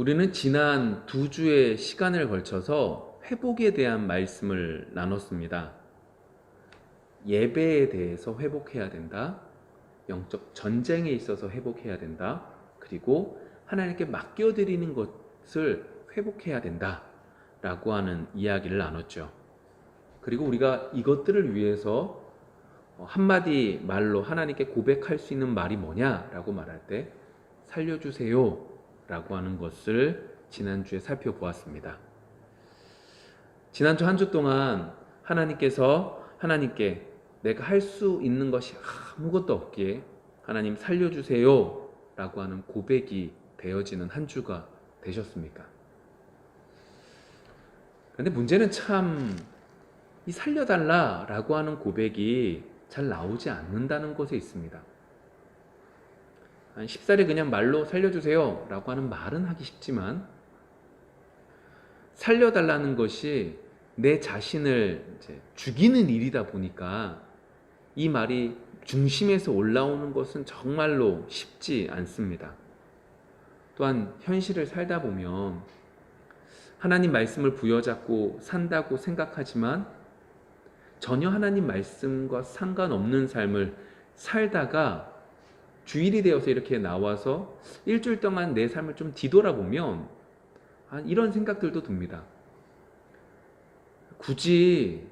우리는 지난 두 주의 시간을 걸쳐서 회복에 대한 말씀을 나눴습니다. 예배에 대해서 회복해야 된다. 영적 전쟁에 있어서 회복해야 된다. 그리고 하나님께 맡겨드리는 것을 회복해야 된다. 라고 하는 이야기를 나눴죠. 그리고 우리가 이것들을 위해서 한마디 말로 하나님께 고백할 수 있는 말이 뭐냐라고 말할 때 살려주세요 라고 하는 것을 지난주에 살펴보았습니다. 지난주 한 주 동안 하나님께 내가 할 수 있는 것이 아무것도 없기에 하나님 살려주세요 라고 하는 고백이 되어지는 한 주가 되셨습니까? 그런데 문제는 참 이 살려달라 라고 하는 고백이 잘 나오지 않는다는 것에 있습니다. 쉽사리 그냥 말로 살려주세요 라고 하는 말은 하기 쉽지만 살려달라는 것이 내 자신을 죽이는 일이다 보니까 이 말이 중심에서 올라오는 것은 정말로 쉽지 않습니다. 또한 현실을 살다 보면 하나님 말씀을 부여잡고 산다고 생각하지만 전혀 하나님 말씀과 상관없는 삶을 살다가 주일이 되어서 이렇게 나와서 일주일 동안 내 삶을 좀 뒤돌아보면 이런 생각들도 듭니다. 굳이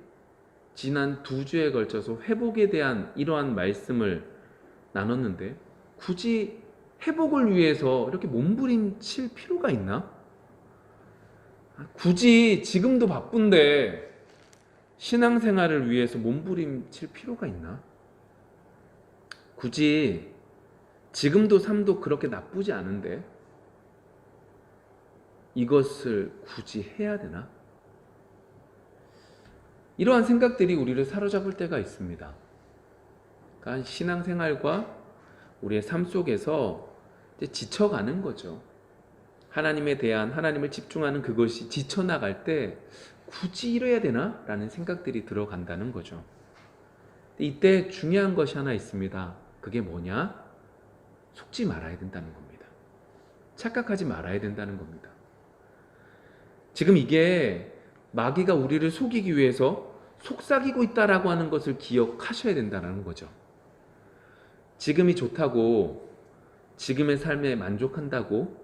지난 두 주에 걸쳐서 회복에 대한 이러한 말씀을 나눴는데 굳이 회복을 위해서 이렇게 몸부림칠 필요가 있나? 굳이 지금도 바쁜데 신앙생활을 위해서 몸부림칠 필요가 있나? 굳이 지금도 삶도 그렇게 나쁘지 않은데 이것을 굳이 해야 되나? 이러한 생각들이 우리를 사로잡을 때가 있습니다. 그러니까 신앙생활과 우리의 삶 속에서 이제 지쳐가는 거죠. 하나님을 집중하는 그것이 지쳐나갈 때 굳이 이래야 되나? 라는 생각들이 들어간다는 거죠. 이때 중요한 것이 하나 있습니다. 그게 뭐냐? 속지 말아야 된다는 겁니다. 착각하지 말아야 된다는 겁니다. 지금 이게 마귀가 우리를 속이기 위해서 속삭이고 있다라고 하는 것을 기억하셔야 된다는 거죠. 지금이 좋다고, 지금의 삶에 만족한다고,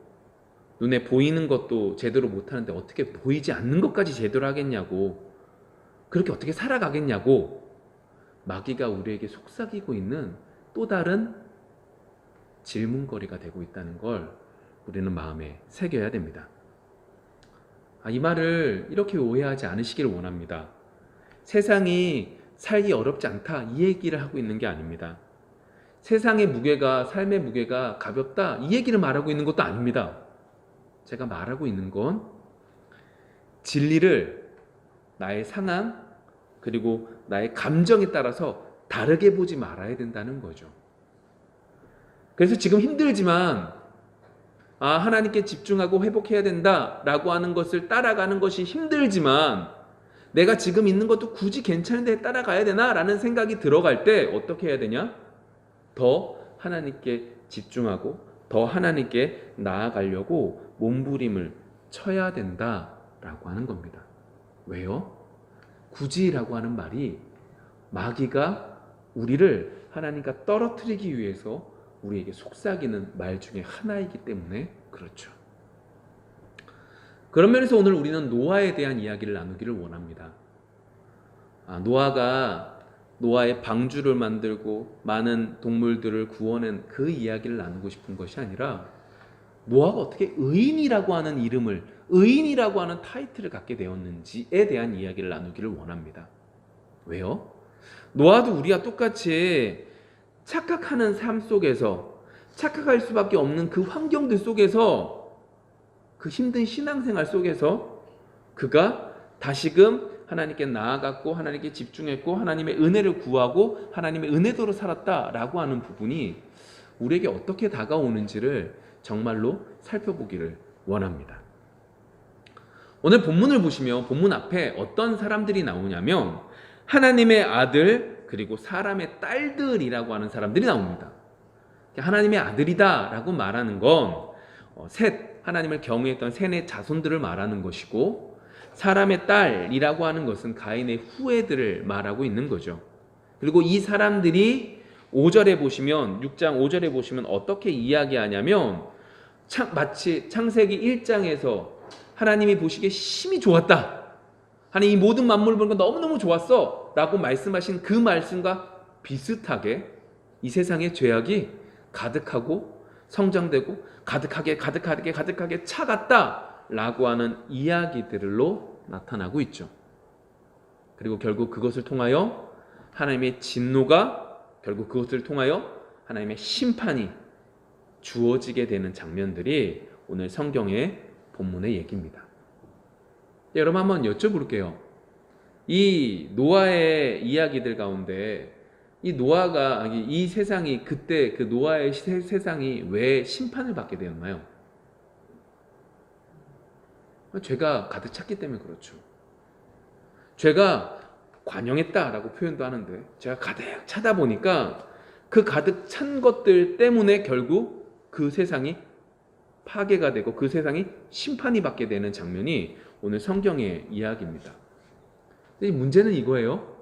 눈에 보이는 것도 제대로 못하는데 어떻게 보이지 않는 것까지 제대로 하겠냐고, 그렇게 어떻게 살아가겠냐고 마귀가 우리에게 속삭이고 있는 또 다른 질문거리가 되고 있다는 걸 우리는 마음에 새겨야 됩니다. 이 말을 이렇게 오해하지 않으시기를 원합니다. 세상이 살기 어렵지 않다 이 얘기를 하고 있는 게 아닙니다. 세상의 무게가, 삶의 무게가 가볍다 이 얘기를 말하고 있는 것도 아닙니다. 제가 말하고 있는 건 진리를 나의 상황 그리고 나의 감정에 따라서 다르게 보지 말아야 된다는 거죠. 그래서 지금 힘들지만 하나님께 집중하고 회복해야 된다라고 하는 것을 따라가는 것이 힘들지만 내가 지금 있는 것도 굳이 괜찮은데 따라가야 되나라는 생각이 들어갈 때 어떻게 해야 되냐? 더 하나님께 집중하고 더 하나님께 나아가려고 몸부림을 쳐야 된다라고 하는 겁니다. 왜요? 굳이라고 하는 말이 마귀가 우리를 하나님과 떨어뜨리기 위해서 우리에게 속삭이는 말 중에 하나이기 때문에 그렇죠. 그런 면에서 오늘 우리는 노아에 대한 이야기를 나누기를 원합니다. 노아의 방주를 만들고 많은 동물들을 구원한 그 이야기를 나누고 싶은 것이 아니라 노아가 어떻게 의인이라고 하는 의인이라고 하는 타이틀을 갖게 되었는지에 대한 이야기를 나누기를 원합니다. 왜요? 노아도 우리와 똑같이 착각하는 삶 속에서 착각할 수밖에 없는 그 환경들 속에서 그 힘든 신앙생활 속에서 그가 다시금 하나님께 나아갔고 하나님께 집중했고 하나님의 은혜를 구하고 하나님의 은혜도로 살았다라고 하는 부분이 우리에게 어떻게 다가오는지를 정말로 살펴보기를 원합니다. 오늘 본문을 보시면 본문 앞에 어떤 사람들이 나오냐면 하나님의 아들 그리고 사람의 딸들이라고 하는 사람들이 나옵니다. 하나님의 아들이다 라고 말하는 건 셋, 하나님을 경외했던 셋의 자손들을 말하는 것이고, 사람의 딸이라고 하는 것은 가인의 후예들을 말하고 있는 거죠. 그리고 이 사람들이 5절에 보시면, 6장 5절에 보시면 어떻게 이야기하냐면, 마치 창세기 1장에서 하나님이 보시기에 심히 좋았다, 하나님 이 모든 만물을 보니까 너무너무 좋았어 라고 말씀하신 그 말씀과 비슷하게 이 세상에 죄악이 가득하고 성장되고 가득하게 차갔다 라고 하는 이야기들로 나타나고 있죠. 그리고 결국 그것을 통하여 하나님의 진노가, 결국 그것을 통하여 하나님의 심판이 주어지게 되는 장면들이 오늘 성경의 본문의 얘기입니다. 여러분 한번 여쭤볼게요. 이 노아의 이야기들 가운데 이 노아가, 이 세상이, 그때 그 노아의 세상이 왜 심판을 받게 되었나요? 죄가 가득 찼기 때문에 그렇죠. 죄가 관영했다라고 표현도 하는데, 죄가 가득 차다 보니까 그 가득 찬 것들 때문에 결국 그 세상이 파괴가 되고 그 세상이 심판이 받게 되는 장면이 오늘 성경의 이야기입니다. 근데 문제는 이거예요.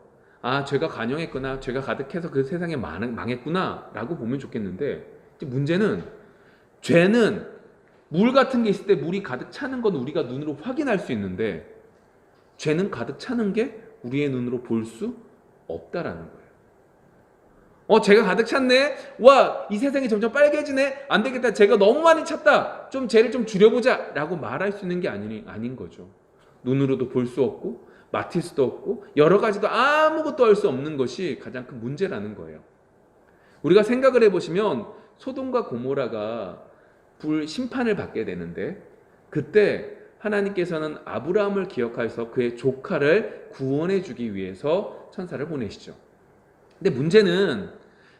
죄가 관영했구나, 죄가 가득해서 그 세상에 망했구나 라고 보면 좋겠는데, 문제는 죄는 물 같은 게 있을 때 물이 가득 차는 건 우리가 눈으로 확인할 수 있는데, 죄는 가득 차는 게 우리의 눈으로 볼 수 없다라는 거예요. 죄가 가득 찼네? 와, 이 세상이 점점 빨개지네? 안 되겠다, 죄가 너무 많이 찼다, 좀 죄를 좀 줄여보자 라고 말할 수 있는 게 아닌 거죠. 눈으로도 볼 수 없고 맡을 수도 없고 여러 가지도 아무것도 할 수 없는 것이 가장 큰 문제라는 거예요. 우리가 생각을 해보시면 소돔과 고모라가 불 심판을 받게 되는데, 그때 하나님께서는 아브라함을 기억하셔서 그의 조카를 구원해 주기 위해서 천사를 보내시죠. 근데 문제는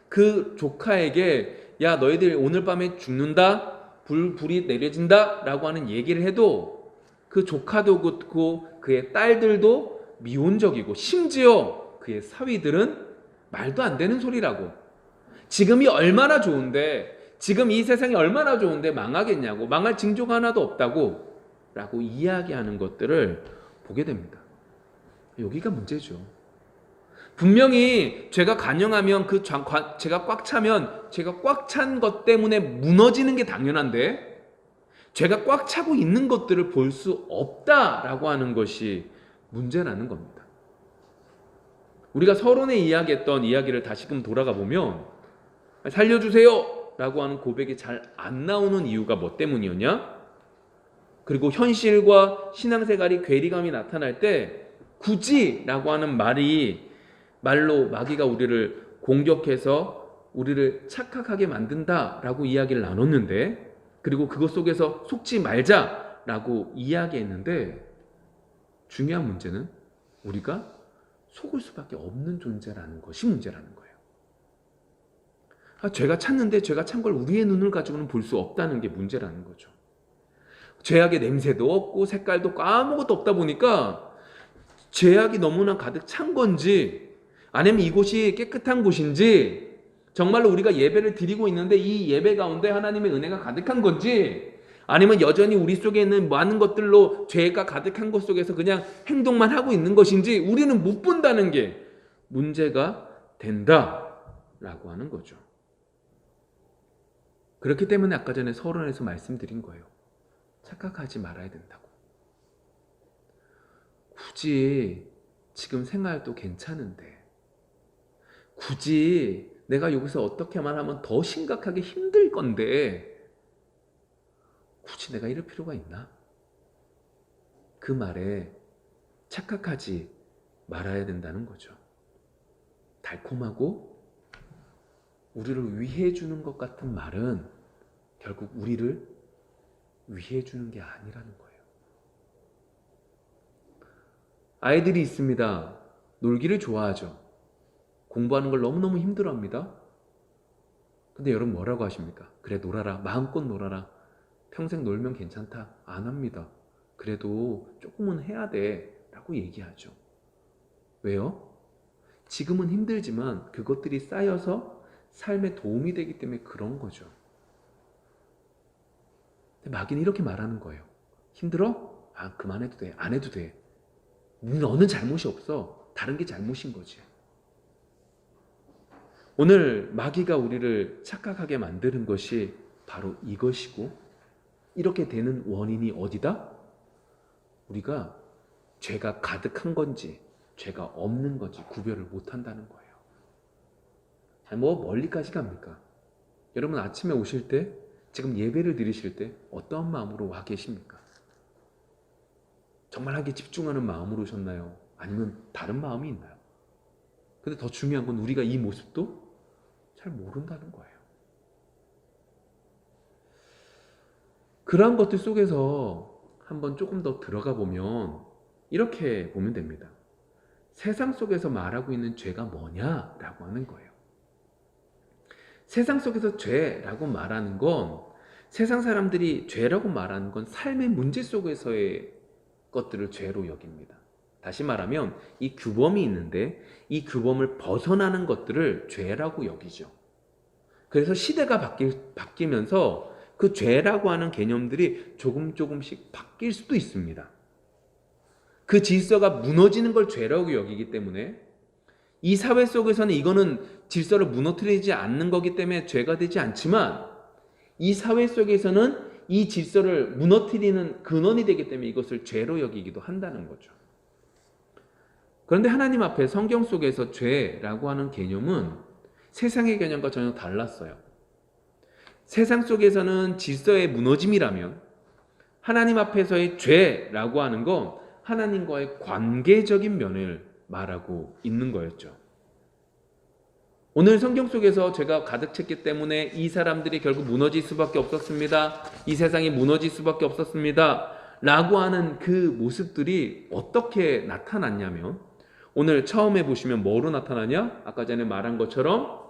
그 조카에게 야, 너희들 오늘 밤에 죽는다, 불이 내려진다 라고 하는 얘기를 해도 그 조카도 그렇고 그의 딸들도 미온적이고, 심지어 그의 사위들은 말도 안 되는 소리라고, 지금이 얼마나 좋은데, 지금 이 세상이 얼마나 좋은데 망하겠냐고, 망할 징조가 하나도 없다고 라고 이야기하는 것들을 보게 됩니다. 여기가 문제죠. 분명히 죄가 간영하면, 그 죄가 꽉 차면 죄가 꽉 찬 것 때문에 무너지는 게 당연한데, 죄가 꽉 차고 있는 것들을 볼 수 없다라고 하는 것이 문제라는 겁니다. 우리가 서론에 이야기했던 이야기를 다시금 돌아가 보면, 살려주세요 라고 하는 고백이 잘 안 나오는 이유가 뭐 때문이었냐? 그리고 현실과 신앙생활이 괴리감이 나타날 때 굳이 라고 하는 말로 마귀가 우리를 공격해서 우리를 착각하게 만든다라고 이야기를 나눴는데, 그리고 그것 속에서 속지 말자라고 이야기했는데, 중요한 문제는 우리가 속을 수밖에 없는 존재라는 것이 문제라는 거예요. 죄가 찼는데 죄가 찬 걸 우리의 눈을 가지고는 볼 수 없다는 게 문제라는 거죠. 죄악의 냄새도 없고 색깔도 없고 아무것도 없다 보니까 죄악이 너무나 가득 찬 건지, 아니면 이곳이 깨끗한 곳인지, 정말로 우리가 예배를 드리고 있는데 이 예배 가운데 하나님의 은혜가 가득한 건지, 아니면 여전히 우리 속에 있는 많은 것들로 죄가 가득한 것 속에서 그냥 행동만 하고 있는 것인지 우리는 못 본다는 게 문제가 된다라고 하는 거죠. 그렇기 때문에 아까 전에 서론에서 말씀드린 거예요. 착각하지 말아야 된다고. 굳이 지금 생활도 괜찮은데, 굳이 내가 여기서 어떻게만 하면 더 심각하게 힘들 건데 굳이 내가 이럴 필요가 있나? 그 말에 착각하지 말아야 된다는 거죠. 달콤하고 우리를 위해 주는 것 같은 말은 결국 우리를 위해 주는 게 아니라는 거예요. 아이들이 있습니다. 놀기를 좋아하죠. 공부하는 걸 너무너무 힘들어합니다. 근데 여러분 뭐라고 하십니까? 그래, 놀아라. 마음껏 놀아라. 평생 놀면 괜찮다. 안 합니다. 그래도 조금은 해야 돼 라고 얘기하죠. 왜요? 지금은 힘들지만 그것들이 쌓여서 삶에 도움이 되기 때문에 그런 거죠. 근데 마귀는 이렇게 말하는 거예요. 힘들어? 아, 그만해도 돼. 안 해도 돼. 너는 잘못이 없어. 다른 게 잘못인 거지. 오늘 마귀가 우리를 착각하게 만드는 것이 바로 이것이고, 이렇게 되는 원인이 어디다? 우리가 죄가 가득한 건지 죄가 없는 건지 구별을 못한다는 거예요. 뭐 멀리까지 갑니까? 여러분 아침에 오실 때, 지금 예배를 드리실 때 어떤 마음으로 와 계십니까? 정말 하게 집중하는 마음으로 오셨나요? 아니면 다른 마음이 있나요? 근데 더 중요한 건 우리가 이 모습도 잘 모른다는 거예요. 그러한 것들 속에서 한번 조금 더 들어가 보면 이렇게 보면 됩니다. 세상 속에서 말하고 있는 죄가 뭐냐라고 하는 거예요. 세상 속에서 죄라고 말하는 건, 세상 사람들이 죄라고 말하는 건 삶의 문제 속에서의 것들을 죄로 여깁니다. 다시 말하면 이 규범이 있는데 이 규범을 벗어나는 것들을 죄라고 여기죠. 그래서 시대가 바뀌면서 그 죄라고 하는 개념들이 조금씩 바뀔 수도 있습니다. 그 질서가 무너지는 걸 죄라고 여기기 때문에, 이 사회 속에서는 이거는 질서를 무너뜨리지 않는 거기 때문에 죄가 되지 않지만, 이 사회 속에서는 이 질서를 무너뜨리는 근원이 되기 때문에 이것을 죄로 여기기도 한다는 거죠. 그런데 하나님 앞에 성경 속에서 죄라고 하는 개념은 세상의 개념과 전혀 달랐어요. 세상 속에서는 질서의 무너짐이라면, 하나님 앞에서의 죄라고 하는 건 하나님과의 관계적인 면을 말하고 있는 거였죠. 오늘 성경 속에서 죄가 가득 찼기 때문에 이 사람들이 결국 무너질 수밖에 없었습니다. 이 세상이 무너질 수밖에 없었습니다. 라고 하는 그 모습들이 어떻게 나타났냐면, 오늘 처음에 보시면 뭐로 나타나냐? 아까 전에 말한 것처럼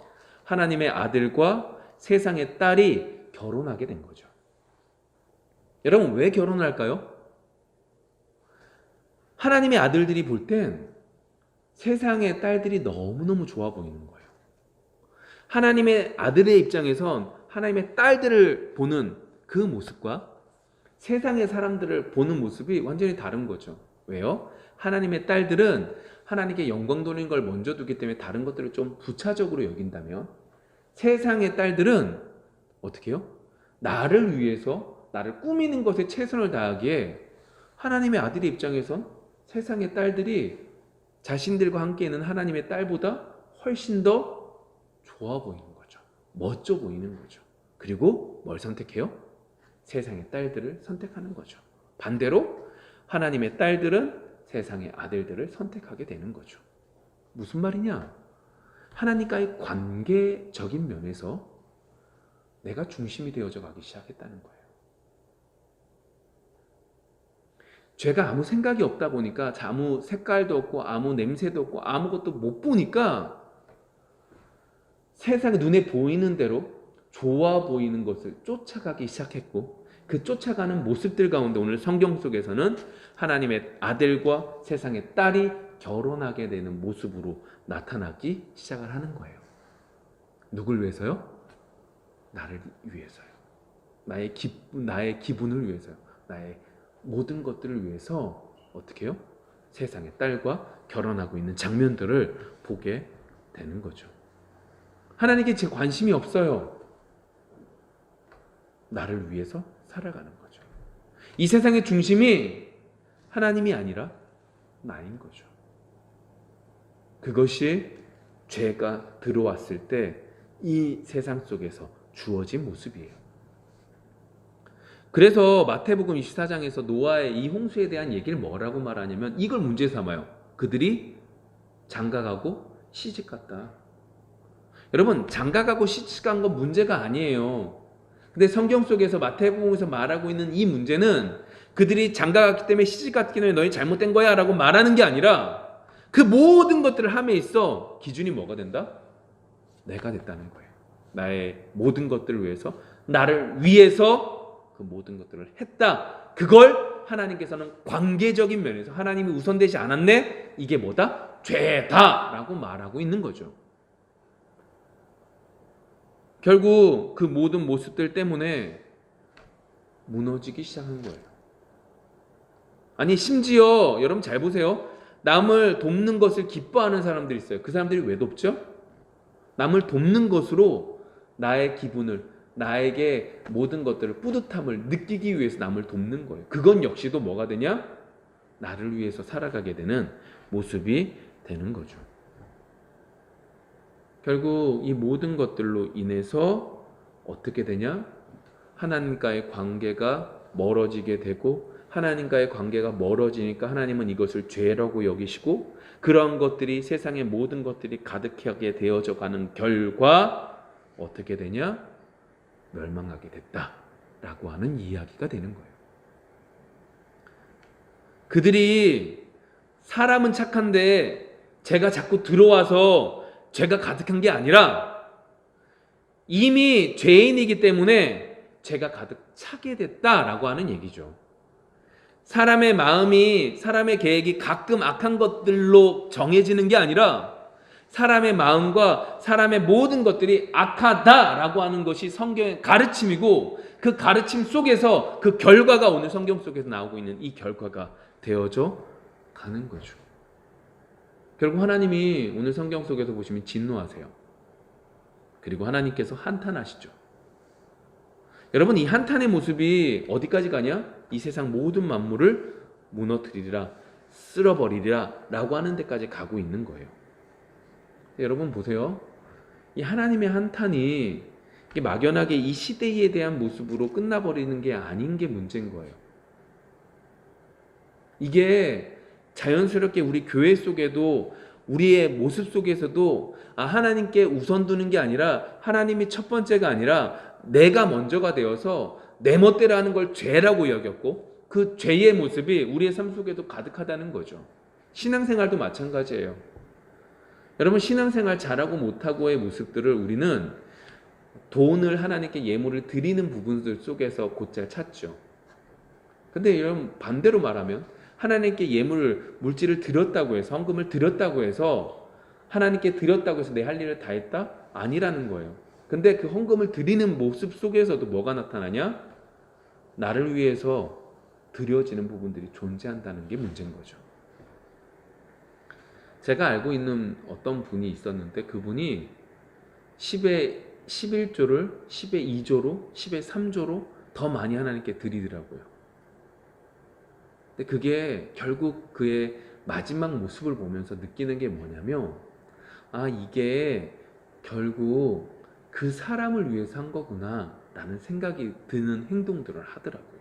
하나님의 아들과 세상의 딸이 결혼하게 된 거죠. 여러분, 왜 결혼을 할까요? 하나님의 아들들이 볼 땐 세상의 딸들이 너무너무 좋아 보이는 거예요. 하나님의 아들의 입장에선 하나님의 딸들을 보는 그 모습과 세상의 사람들을 보는 모습이 완전히 다른 거죠. 왜요? 하나님의 딸들은 하나님께 영광 돌리는 걸 먼저 두기 때문에 다른 것들을 좀 부차적으로 여긴다면, 세상의 딸들은 어떻게 해요? 나를 위해서 나를 꾸미는 것에 최선을 다하기에 하나님의 아들의 입장에선 세상의 딸들이 자신들과 함께 있는 하나님의 딸보다 훨씬 더 좋아 보이는 거죠. 멋져 보이는 거죠. 그리고 뭘 선택해요? 세상의 딸들을 선택하는 거죠. 반대로 하나님의 딸들은 세상의 아들들을 선택하게 되는 거죠. 무슨 말이냐? 하나님과의 관계적인 면에서 내가 중심이 되어져 가기 시작했다는 거예요. 죄가 아무 생각이 없다 보니까, 아무 색깔도 없고 아무 냄새도 없고 아무것도 못 보니까 세상에 눈에 보이는 대로 좋아 보이는 것을 쫓아가기 시작했고, 그 쫓아가는 모습들 가운데 오늘 성경 속에서는 하나님의 아들과 세상의 딸이 결혼하게 되는 모습으로 나타나기 시작을 하는 거예요. 누굴 위해서요? 나를 위해서요. 나의 기분을 위해서요. 나의 모든 것들을 위해서 어떻게 해요? 세상의 딸과 결혼하고 있는 장면들을 보게 되는 거죠. 하나님께 제 관심이 없어요. 나를 위해서 살아가는 거죠. 이 세상의 중심이 하나님이 아니라 나인 거죠. 그것이 죄가 들어왔을 때 이 세상 속에서 주어진 모습이에요. 그래서 마태복음 24장에서 노아의 이 홍수에 대한 얘기를 뭐라고 말하냐면 이걸 문제 삼아요. 그들이 장가가고 시집갔다. 여러분, 장가가고 시집간 건 문제가 아니에요. 근데 성경 속에서 마태복음에서 말하고 있는 이 문제는 그들이 장가갔기 때문에 시집갔기 때문에 너희 잘못된 거야 라고 말하는 게 아니라, 그 모든 것들을 함에 있어 기준이 뭐가 된다? 내가 됐다는 거예요. 나의 모든 것들을 위해서, 나를 위해서 그 모든 것들을 했다. 그걸 하나님께서는 관계적인 면에서 하나님이 우선되지 않았네? 이게 뭐다? 죄다! 라고 말하고 있는 거죠. 결국 그 모든 모습들 때문에 무너지기 시작한 거예요. 아니 심지어 여러분 잘 보세요. 남을 돕는 것을 기뻐하는 사람들이 있어요. 그 사람들이 왜 돕죠? 남을 돕는 것으로 나의 기분을, 나에게 모든 것들을, 뿌듯함을 느끼기 위해서 남을 돕는 거예요. 그건 역시도 뭐가 되냐? 나를 위해서 살아가게 되는 모습이 되는 거죠. 결국 이 모든 것들로 인해서 어떻게 되냐? 하나님과의 관계가 멀어지게 되고, 하나님과의 관계가 멀어지니까 하나님은 이것을 죄라고 여기시고, 그런 것들이, 세상의 모든 것들이 가득하게 되어져 가는 결과 어떻게 되냐? 멸망하게 됐다라고 하는 이야기가 되는 거예요. 그들이 사람은 착한데 죄가 자꾸 들어와서 죄가 가득한 게 아니라 이미 죄인이기 때문에 죄가 가득 차게 됐다라고 하는 얘기죠. 사람의 마음이, 사람의 계획이 가끔 악한 것들로 정해지는 게 아니라 사람의 마음과 사람의 모든 것들이 악하다라고 하는 것이 성경의 가르침이고, 그 가르침 속에서 그 결과가 오늘 성경 속에서 나오고 있는 이 결과가 되어져 가는 거죠. 결국 하나님이 오늘 성경 속에서 보시면 진노하세요. 그리고 하나님께서 한탄하시죠. 여러분, 이 한탄의 모습이 어디까지 가냐? 이 세상 모든 만물을 무너뜨리리라, 쓸어버리리라 라고 하는 데까지 가고 있는 거예요. 여러분 보세요. 이 하나님의 한탄이 막연하게 이 시대에 대한 모습으로 끝나버리는 게 아닌 게 문제인 거예요. 이게 자연스럽게 우리 교회 속에도, 우리의 모습 속에서도 하나님께 우선 두는 게 아니라, 하나님이 첫 번째가 아니라 내가 먼저가 되어서 내 멋대로 하는 걸 죄라고 여겼고, 그 죄의 모습이 우리의 삶 속에도 가득하다는 거죠. 신앙생활도 마찬가지예요. 여러분, 신앙생활 잘하고 못하고의 모습들을 우리는 돈을 하나님께 예물을 드리는 부분들 속에서 곧잘 찾죠. 근데 여러분, 반대로 말하면 하나님께 예물을, 물질을 드렸다고 해서, 헌금을 드렸다고 해서, 하나님께 드렸다고 해서 내 할 일을 다 했다? 아니라는 거예요. 근데 그 헌금을 드리는 모습 속에서도 뭐가 나타나냐? 나를 위해서 드려지는 부분들이 존재한다는 게 문제인 거죠. 제가 알고 있는 어떤 분이 있었는데, 그분이 10의 11조를 10의 2조로 10의 3조로 더 많이 하나님께 드리더라고요. 근데 그게 결국 그의 마지막 모습을 보면서 느끼는 게 뭐냐면, 이게 결국 그 사람을 위해서 한 거구나 라는 생각이 드는 행동들을 하더라고요.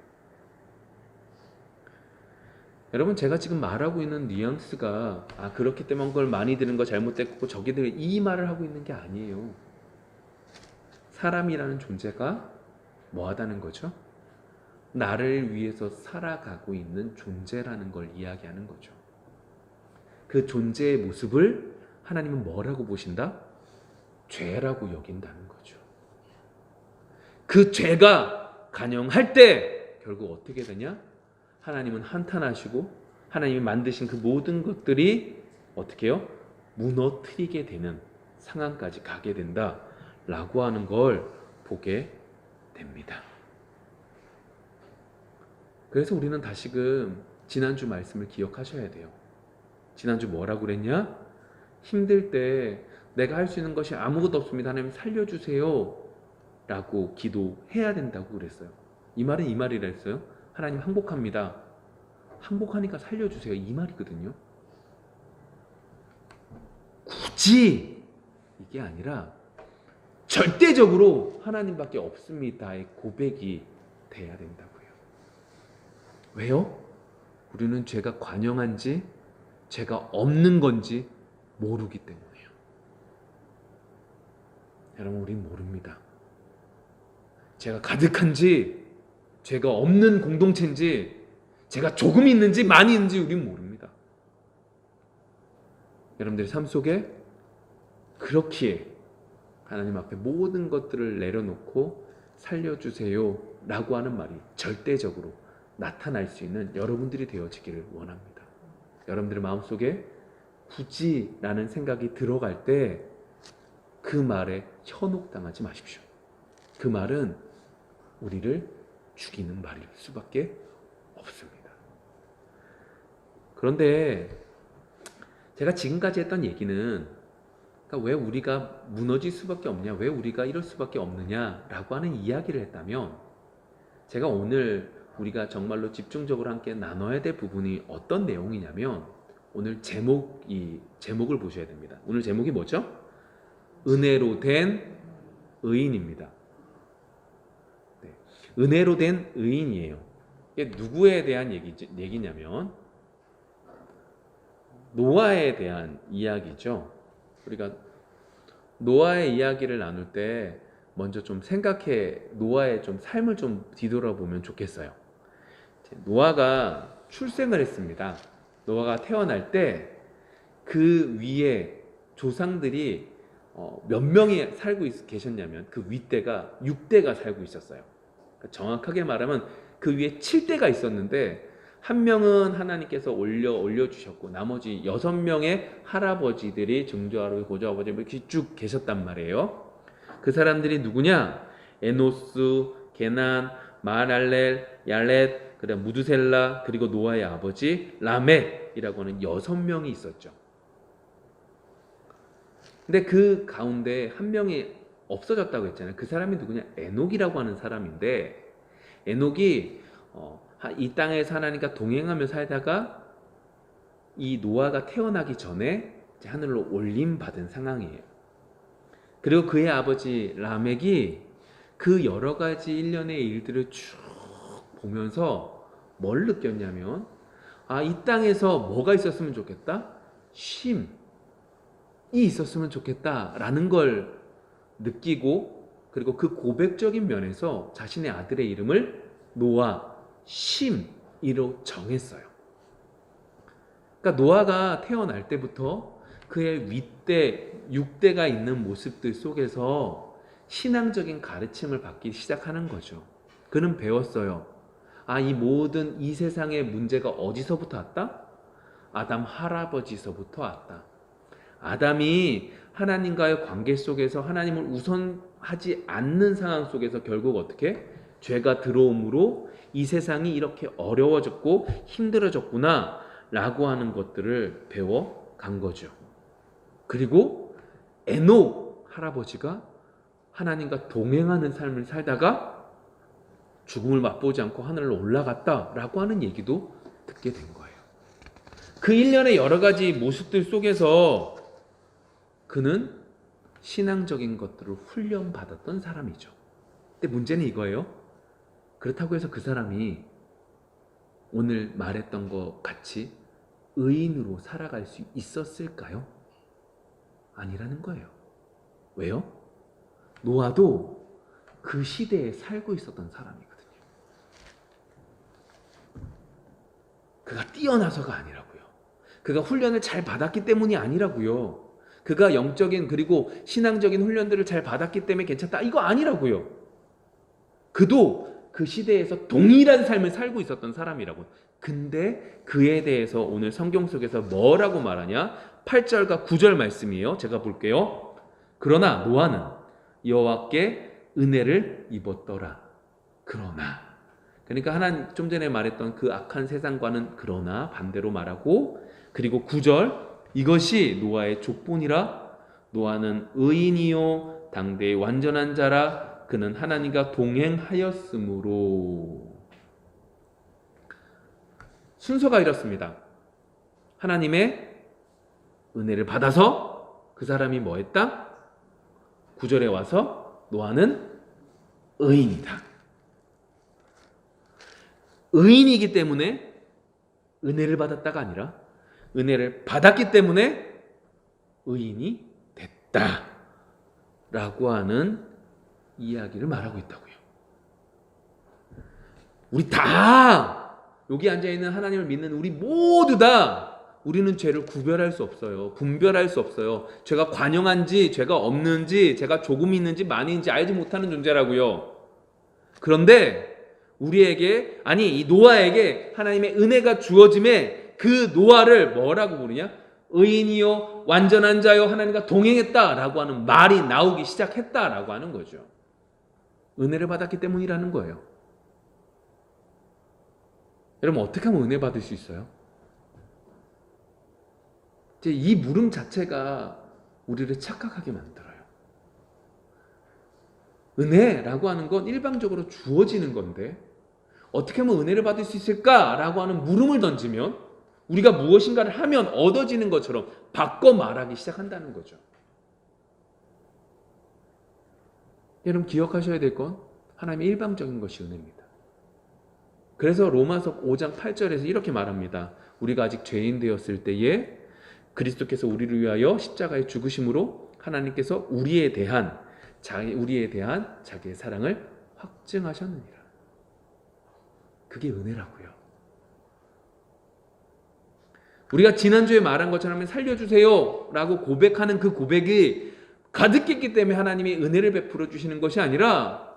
여러분, 제가 지금 말하고 있는 뉘앙스가 그렇기 때문에 그걸 많이 드는 거 잘못됐고 저기들 이 말을 하고 있는 게 아니에요. 사람이라는 존재가 뭐하다는 거죠? 나를 위해서 살아가고 있는 존재라는 걸 이야기하는 거죠. 그 존재의 모습을 하나님은 뭐라고 보신다? 죄라고 여긴다는 거죠. 그 죄가 간영할 때 결국 어떻게 되냐? 하나님은 한탄하시고, 하나님이 만드신 그 모든 것들이 어떻게 해요? 무너뜨리게 되는 상황까지 가게 된다라고 하는 걸 보게 됩니다. 그래서 우리는 다시금 지난주 말씀을 기억하셔야 돼요. 지난주 뭐라고 그랬냐? 힘들 때 내가 할 수 있는 것이 아무것도 없습니다. 하나님 살려주세요 라고 기도해야 된다고 그랬어요. 이 말은 이 말이라 했어요. 하나님 항복합니다. 항복하니까 살려주세요. 이 말이거든요. 굳이 이게 아니라 절대적으로 하나님밖에 없습니다의 고백이 돼야 된다고요. 왜요? 우리는 죄가 관영한지 죄가 없는 건지 모르기 때문이에요. 여러분, 우린 모릅니다. 죄가 가득한지 죄가 없는 공동체인지, 죄가 조금 있는지 많이 있는지 우린 모릅니다. 여러분들의 삶 속에 그렇기에 하나님 앞에 모든 것들을 내려놓고 살려주세요 라고 하는 말이 절대적으로 나타날 수 있는 여러분들이 되어지기를 원합니다. 여러분들의 마음속에 굳이 라는 생각이 들어갈 때 그 말에 현혹당하지 마십시오. 그 말은 우리를 죽이는 말일 수밖에 없습니다. 그런데 제가 지금까지 했던 얘기는 그러니까 왜 우리가 무너질 수밖에 없냐, 왜 우리가 이럴 수밖에 없느냐라고 하는 이야기를 했다면, 제가 오늘 우리가 정말로 집중적으로 함께 나눠야 될 부분이 어떤 내용이냐면, 오늘 제목을 보셔야 됩니다. 오늘 제목이 뭐죠? 은혜로 된 의인입니다. 네. 은혜로 된 의인이에요. 이게 누구에 대한 얘기냐면 노아에 대한 이야기죠. 우리가 노아의 이야기를 나눌 때 먼저 좀 노아의 좀 삶을 좀 뒤돌아보면 좋겠어요. 노아가 출생을 했습니다. 노아가 태어날 때 그 위에 조상들이 몇 명이 살고 계셨냐면 그 윗대가 6대가 살고 있었어요. 그러니까 정확하게 말하면 그 위에 7대가 있었는데 한 명은 하나님께서 올려주셨고 나머지 6명의 할아버지들이 증조할아버지, 고조아버지 이렇게 쭉 계셨단 말이에요. 그 사람들이 누구냐? 에노스, 게난, 마할랄렐, 야렛, 그다음 무두셀라, 그리고 노아의 아버지 라멕이라고 하는 6명이 있었죠. 근데 그 가운데 한 명이 없어졌다고 했잖아요. 그 사람이 누구냐? 에녹이라고 하는 사람인데, 에녹이 이 땅에서 하나님과 동행하며 살다가 이 노아가 태어나기 전에 하늘로 올림 받은 상황이에요. 그리고 그의 아버지 라멕이 그 여러 가지 일련의 일들을 쭉 보면서 뭘 느꼈냐면, 이 땅에서 뭐가 있었으면 좋겠다? 쉼이 있었으면 좋겠다라는 걸 느끼고, 그리고 그 고백적인 면에서 자신의 아들의 이름을 노아, 쉼이로 정했어요. 그러니까 노아가 태어날 때부터 그의 윗대, 6대가 있는 모습들 속에서 신앙적인 가르침을 받기 시작하는 거죠. 그는 배웠어요. 이 세상의 문제가 어디서부터 왔다? 아담 할아버지서부터 왔다. 아담이 하나님과의 관계 속에서 하나님을 우선하지 않는 상황 속에서 결국 어떻게? 죄가 들어옴으로 이 세상이 이렇게 어려워졌고 힘들어졌구나 라고 하는 것들을 배워간 거죠. 그리고 에녹 할아버지가 하나님과 동행하는 삶을 살다가 죽음을 맛보지 않고 하늘로 올라갔다라고 하는 얘기도 듣게 된 거예요. 그 일련의 여러 가지 모습들 속에서 그는 신앙적인 것들을 훈련받았던 사람이죠. 근데 문제는 이거예요. 그렇다고 해서 그 사람이 오늘 말했던 것 같이 의인으로 살아갈 수 있었을까요? 아니라는 거예요. 왜요? 노아도 그 시대에 살고 있었던 사람이거든요. 그가 뛰어나서가 아니라고요. 그가 훈련을 잘 받았기 때문이 아니라고요. 그가 영적인 그리고 신앙적인 훈련들을 잘 받았기 때문에 괜찮다, 이거 아니라고요. 그도 그 시대에서 동일한 삶을 살고 있었던 사람이라고. 근데 그에 대해서 오늘 성경 속에서 뭐라고 말하냐? 8절과 9절 말씀이에요. 제가 볼게요. 그러나 노아는 여호와께 은혜를 입었더라. 그러니까 하나님 좀 전에 말했던 그 악한 세상과는 그러나 반대로 말하고, 그리고 9절, 이것이 노아의 족본이라. 노아는 의인이요 당대의 완전한 자라. 그는 하나님과 동행하였으므로. 순서가 이렇습니다. 하나님의 은혜를 받아서 그 사람이 뭐 했다? 9절에 와서 노아는 의인이다. 의인이기 때문에 은혜를 받았다가 아니라 은혜를 받았기 때문에 의인이 됐다 라고 하는 이야기를 말하고 있다고요. 우리 다, 여기 앉아있는 하나님을 믿는 우리 모두 다, 우리는 죄를 구별할 수 없어요. 분별할 수 없어요. 죄가 관영한지 죄가 없는지, 죄가 조금 있는지 많이 있는지 알지 못하는 존재라고요. 그런데 우리에게, 이 노아에게 하나님의 은혜가 주어짐에 그 노아를 뭐라고 부르냐? 의인이요 완전한 자요 하나님과 동행했다라고 하는 말이 나오기 시작했다라고 하는 거죠. 은혜를 받았기 때문이라는 거예요. 여러분 어떻게 하면 은혜 받을 수 있어요? 이제 이 물음 자체가 우리를 착각하게 만들어요. 은혜라고 하는 건 일방적으로 주어지는 건데 어떻게 하면 은혜를 받을 수 있을까라고 하는 물음을 던지면 우리가 무엇인가를 하면 얻어지는 것처럼 바꿔 말하기 시작한다는 거죠. 여러분 기억하셔야 될 건 하나님의 일방적인 것이 은혜입니다. 그래서 로마서 5장 8절에서 이렇게 말합니다. 우리가 아직 죄인 되었을 때에 그리스도께서 우리를 위하여 십자가에 죽으심으로 하나님께서 우리에 대한 자기의 사랑을 확증하셨느니라. 그게 은혜라고요. 우리가 지난주에 말한 것처럼 살려주세요 라고 고백하는 그 고백이 가득했기 때문에 하나님이 은혜를 베풀어 주시는 것이 아니라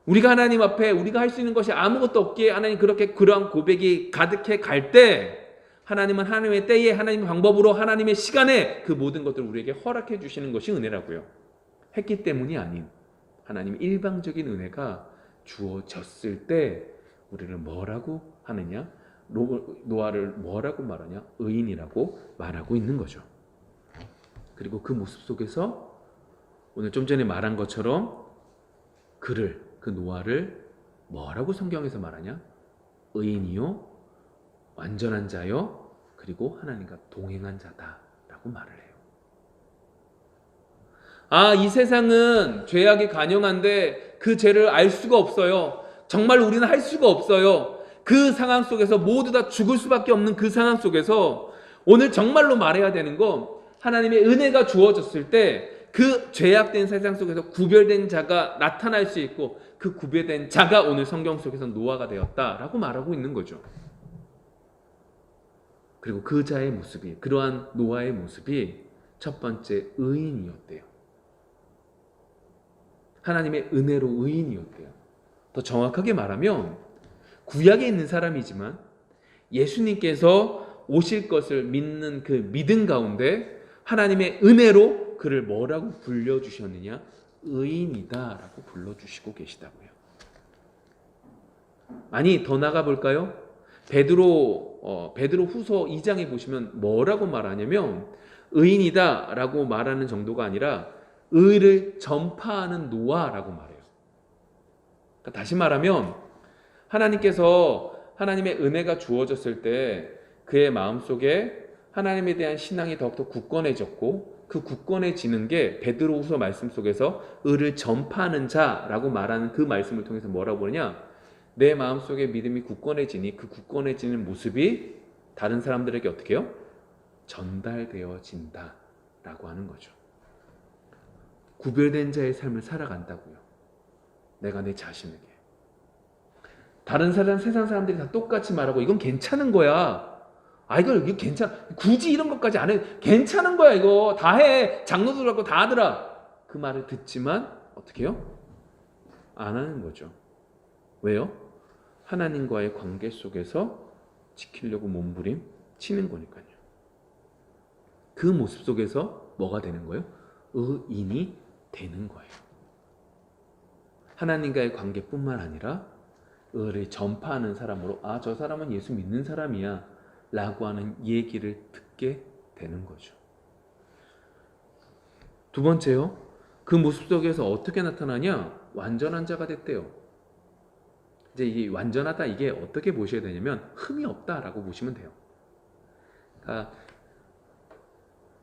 우리가 하나님 앞에 우리가 할 수 있는 것이 아무것도 없기에 하나님 그러한 고백이 가득해 갈 때 하나님은 하나님의 때에 하나님의 방법으로 하나님의 시간에 그 모든 것들을 우리에게 허락해 주시는 것이 은혜라고요. 했기 때문이 아닌 하나님의 일방적인 은혜가 주어졌을 때 우리를 뭐라고 하느냐? 노아를 뭐라고 말하냐? 의인이라고 말하고 있는 거죠. 그리고 그 모습 속에서 오늘 좀 전에 말한 것처럼 그 노아를 뭐라고 성경에서 말하냐? 의인이요, 완전한 자요, 그리고 하나님과 동행한 자다라고 말을 해요. 이 세상은 죄악이 간영한데 그 죄를 알 수가 없어요. 정말 우리는 할 수가 없어요. 그 상황 속에서 모두 다 죽을 수밖에 없는 그 상황 속에서 오늘 정말로 말해야 되는 건 하나님의 은혜가 주어졌을 때 그 죄악된 세상 속에서 구별된 자가 나타날 수 있고 그 구별된 자가 오늘 성경 속에서 노아가 되었다라고 말하고 있는 거죠. 그리고 그 자의 모습이, 그러한 노아의 모습이 첫 번째 의인이었대요. 하나님의 은혜로 의인이었대요. 더 정확하게 말하면 구약에 있는 사람이지만 예수님께서 오실 것을 믿는 그 믿음 가운데 하나님의 은혜로 그를 뭐라고 불려주셨느냐? 의인이다라고 불러주시고 계시다고요. 아니 더 나가 볼까요? 베드로 후서 2장에 보시면 뭐라고 말하냐면 의인이다라고 말하는 정도가 아니라 의를 전파하는 노아라고 말해요. 그러니까 다시 말하면 하나님께서 하나님의 은혜가 주어졌을 때 그의 마음속에 하나님에 대한 신앙이 더욱더 굳건해졌고 그 굳건해지는 게 베드로후서 말씀 속에서 의를 전파하는 자라고 말하는 그 말씀을 통해서 뭐라고 그러냐? 내 마음속에 믿음이 굳건해지니 그 굳건해지는 모습이 다른 사람들에게 어떻게 해요? 전달되어진다라고 하는 거죠. 구별된 자의 삶을 살아간다고요. 내가 내 자신에게. 다른 세상 사람들이 다 똑같이 말하고 이건 괜찮은 거야. 이거 괜찮아. 굳이 이런 것까지 안 해. 괜찮은 거야 이거. 다 해. 장로들하고 다 하더라. 그 말을 듣지만 어떻게 해요? 안 하는 거죠. 왜요? 하나님과의 관계 속에서 지키려고 몸부림 치는 거니까요. 그 모습 속에서 뭐가 되는 거예요? 의인이 되는 거예요. 하나님과의 관계뿐만 아니라 의를 전파하는 사람으로 저 사람은 예수 믿는 사람이야 라고 하는 얘기를 듣게 되는 거죠. 두 번째요. 그 모습 속에서 어떻게 나타나냐? 완전한 자가 됐대요. 이제 이 완전하다 이게 어떻게 보셔야 되냐면 흠이 없다라고 보시면 돼요. 그러니까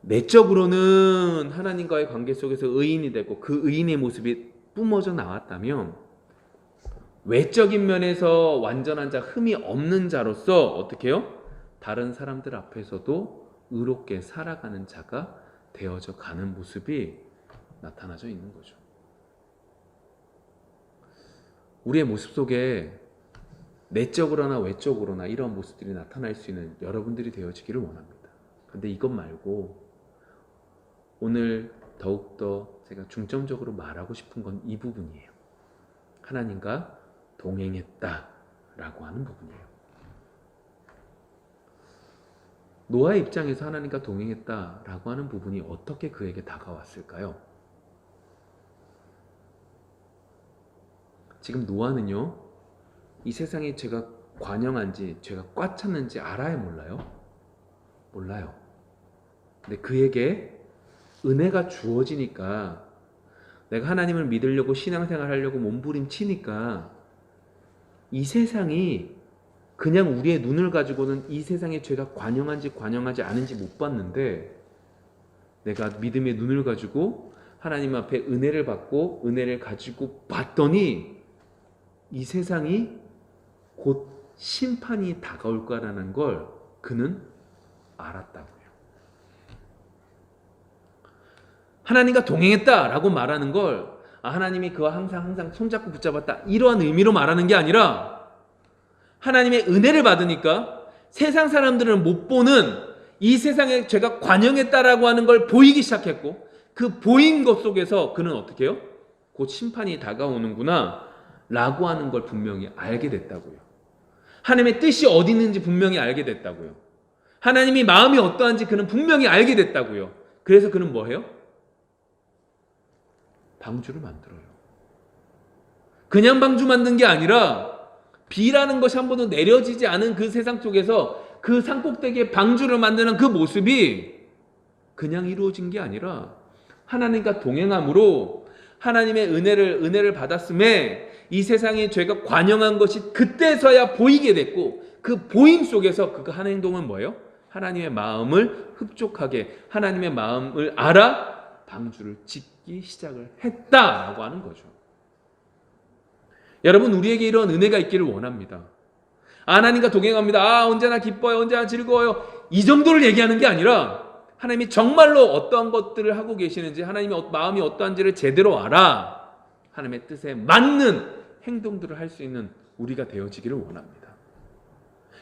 내적으로는 하나님과의 관계 속에서 의인이 되고 그 의인의 모습이 뿜어져 나왔다면 외적인 면에서 완전한 자, 흠이 없는 자로서 어떻게 해요? 다른 사람들 앞에서도 의롭게 살아가는 자가 되어져 가는 모습이 나타나져 있는 거죠. 우리의 모습 속에 내적으로나 외적으로나 이런 모습들이 나타날 수 있는 여러분들이 되어지기를 원합니다. 그런데 이것 말고 오늘 더욱더 제가 중점적으로 말하고 싶은 건 이 부분이에요. 하나님과 동행했다라고 하는 부분이에요. 노아의 입장에서 하나님과 동행했다라고 하는 부분이 어떻게 그에게 다가왔을까요? 지금 노아는요, 이 세상에 제가 관영한지 죄가 꽉 찼는지 알아요, 몰라요? 몰라요. 근데 그에게 은혜가 주어지니까, 내가 하나님을 믿으려고 신앙생활 하려고 몸부림치니까 이 세상이 그냥 우리의 눈을 가지고는 이 세상의 죄가 관영한지 관영하지 않은지 못 봤는데, 내가 믿음의 눈을 가지고 하나님 앞에 은혜를 받고 은혜를 가지고 봤더니 이 세상이 곧 심판이 다가올 거라는 걸 그는 알았다고요. 하나님과 동행했다라고 말하는 걸 하나님이 그와 항상 손잡고 붙잡았다 이러한 의미로 말하는 게 아니라, 하나님의 은혜를 받으니까 세상 사람들은 못 보는 이 세상에 죄가 관영했다라고 하는 걸 보이기 시작했고, 그 보인 것 속에서 그는 어떻게 해요? 곧 심판이 다가오는구나 라고 하는 걸 분명히 알게 됐다고요. 하나님의 뜻이 어디 있는지 분명히 알게 됐다고요. 하나님이 마음이 어떠한지 그는 분명히 알게 됐다고요. 그래서 그는 뭐 해요? 방주를 만들어요. 그냥 방주 만든 게 아니라 비라는 것이 한 번도 내려지지 않은 그 세상 속에서 그 산꼭대기에 방주를 만드는 그 모습이 그냥 이루어진 게 아니라 하나님과 동행함으로 하나님의 은혜를 받았음에 이 세상의 죄가 관영한 것이 그때서야 보이게 됐고, 그 보임 속에서 그 한 행동은 뭐예요? 하나님의 마음을 흡족하게, 하나님의 마음을 알아 방주를 짓기 시작을 했다라고 하는 거죠. 여러분, 우리에게 이런 은혜가 있기를 원합니다. 하나님과 동행합니다. 언제나 기뻐요. 언제나 즐거워요. 이 정도를 얘기하는 게 아니라, 하나님이 정말로 어떠한 것들을 하고 계시는지, 하나님의 마음이 어떠한지를 제대로 알아 하나님의 뜻에 맞는 행동들을 할 수 있는 우리가 되어지기를 원합니다.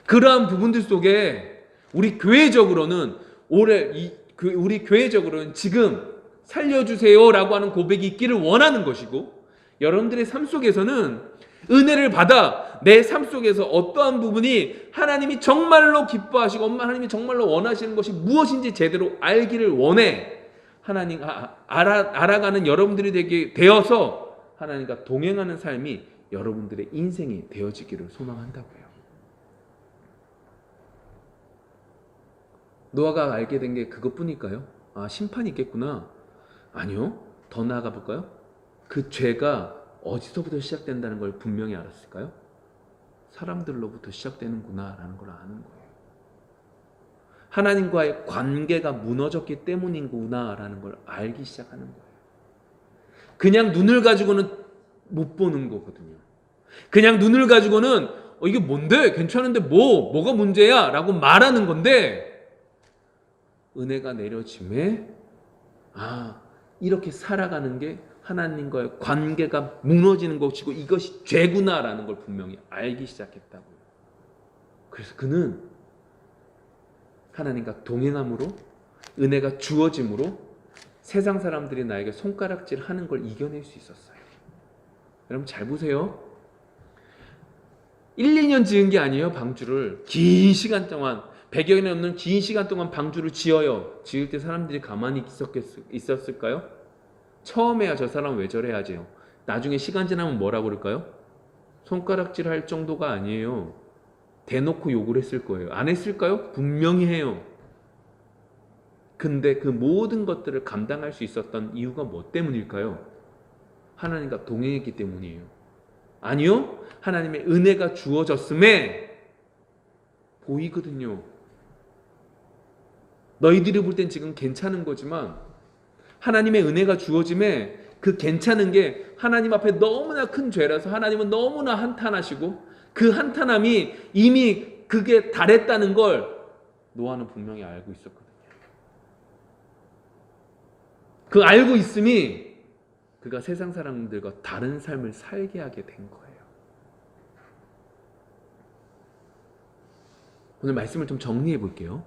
그러한 부분들 속에 우리 교회적으로는 우리 교회적으로는 지금 살려주세요라고 하는 고백이 있기를 원하는 것이고, 여러분들의 삶 속에서는 은혜를 받아 내 삶 속에서 어떠한 부분이 하나님이 정말로 기뻐하시고 하나님이 정말로 원하시는 것이 무엇인지 제대로 알기를 원해 하나님 알아가는 여러분들이 되게 되어서 하나님과 동행하는 삶이 여러분들의 인생이 되어지기를 소망한다고요. 노아가 알게 된 게 그것뿐일까요? 심판이 있겠구나. 아니요. 더 나아가 볼까요? 그 죄가 어디서부터 시작된다는 걸 분명히 알았을까요? 사람들로부터 시작되는구나 라는 걸 아는 거예요. 하나님과의 관계가 무너졌기 때문인구나 라는 걸 알기 시작하는 거예요. 그냥 눈을 가지고는 못 보는 거거든요. 그냥 눈을 가지고는 이게 뭔데? 괜찮은데 뭐가 문제야? 라고 말하는 건데, 은혜가 내려짐에 이렇게 살아가는 게 하나님과의 관계가 무너지는 것이고 이것이 죄구나라는 걸 분명히 알기 시작했다고요. 그래서 그는 하나님과 동행함으로, 은혜가 주어짐으로 세상 사람들이 나에게 손가락질하는 걸 이겨낼 수 있었어요. 여러분 잘 보세요. 1, 2년 지은 게 아니에요. 방주를 긴 시간 동안, 100여 년이 넘는 긴 시간 동안 방주를 지어요. 지을 때 사람들이 가만히 있었을까요? 처음에야 저 사람 왜 저래 하지요. 나중에 시간 지나면 뭐라고 그럴까요? 손가락질 할 정도가 아니에요. 대놓고 욕을 했을 거예요. 안 했을까요? 분명히 해요. 근데 그 모든 것들을 감당할 수 있었던 이유가 뭐 때문일까요? 하나님과 동행했기 때문이에요. 아니요. 하나님의 은혜가 주어졌음에 보이거든요. 너희들이 볼 땐 지금 괜찮은 거지만 하나님의 은혜가 주어짐에 그 괜찮은 게 하나님 앞에 너무나 큰 죄라서 하나님은 너무나 한탄하시고, 그 한탄함이 이미 그게 달했다는 걸 노아는 분명히 알고 있었거든요. 그 알고 있음이 그가 세상 사람들과 다른 삶을 살게 하게 된 거예요. 오늘 말씀을 좀 정리해 볼게요.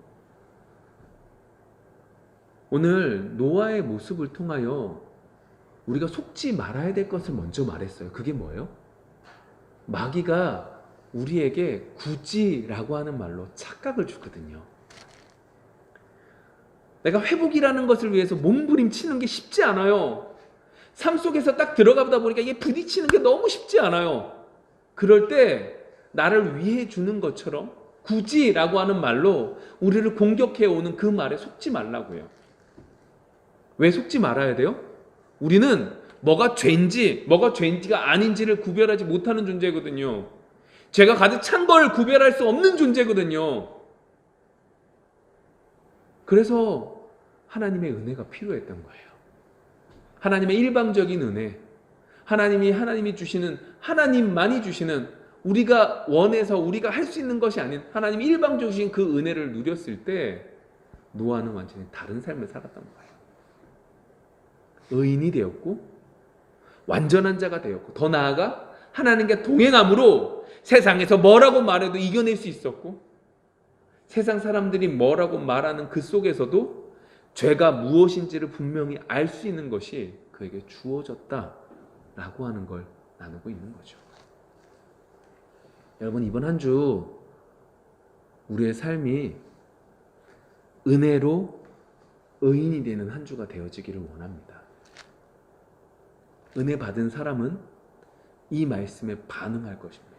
오늘 노아의 모습을 통하여 우리가 속지 말아야 될 것을 먼저 말했어요. 그게 뭐예요? 마귀가 우리에게 굳이라고 하는 말로 착각을 주거든요. 내가 회복이라는 것을 위해서 몸부림치는 게 쉽지 않아요. 삶 속에서 딱 들어가다 보니까 이게 부딪히는 게 너무 쉽지 않아요. 그럴 때 나를 위해 주는 것처럼 굳이라고 하는 말로 우리를 공격해 오는 그 말에 속지 말라고요. 왜 속지 말아야 돼요? 우리는 뭐가 죄인지 뭐가 죄인지가 아닌지를 구별하지 못하는 존재거든요. 죄가 가득 찬 걸 구별할 수 없는 존재거든요. 그래서 하나님의 은혜가 필요했던 거예요. 하나님의 일방적인 은혜, 하나님이 주시는, 하나님만이 주시는, 우리가 원해서 우리가 할 수 있는 것이 아닌 하나님이 일방적으로 주신 그 은혜를 누렸을 때 노아는 완전히 다른 삶을 살았던 거예요. 의인이 되었고 완전한 자가 되었고, 더 나아가 하나님과 동행함으로 세상에서 뭐라고 말해도 이겨낼 수 있었고, 세상 사람들이 뭐라고 말하는 그 속에서도 죄가 무엇인지를 분명히 알 수 있는 것이 그에게 주어졌다라고 하는 걸 나누고 있는 거죠. 여러분, 이번 한 주 우리의 삶이 은혜로 의인이 되는 한 주가 되어지기를 원합니다. 은혜 받은 사람은 이 말씀에 반응할 것입니다.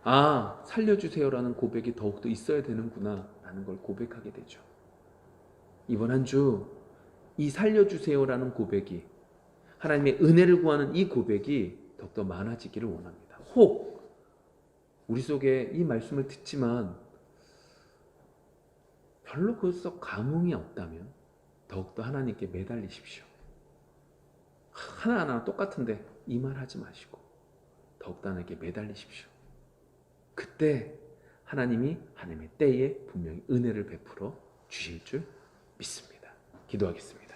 아, 살려주세요라는 고백이 더욱더 있어야 되는구나 라는 걸 고백하게 되죠. 이번 한 주 이 살려주세요라는 고백이, 하나님의 은혜를 구하는 이 고백이 더욱더 많아지기를 원합니다. 혹 우리 속에 이 말씀을 듣지만 별로 그썩 감흥이 없다면 더욱더 하나님께 매달리십시오. 하나하나 똑같은데 이 말 하지 마시고 더욱더 하나님께 매달리십시오. 그때 하나님이 하나님의 때에 분명히 은혜를 베풀어 주실 줄 믿습니다. 기도하겠습니다.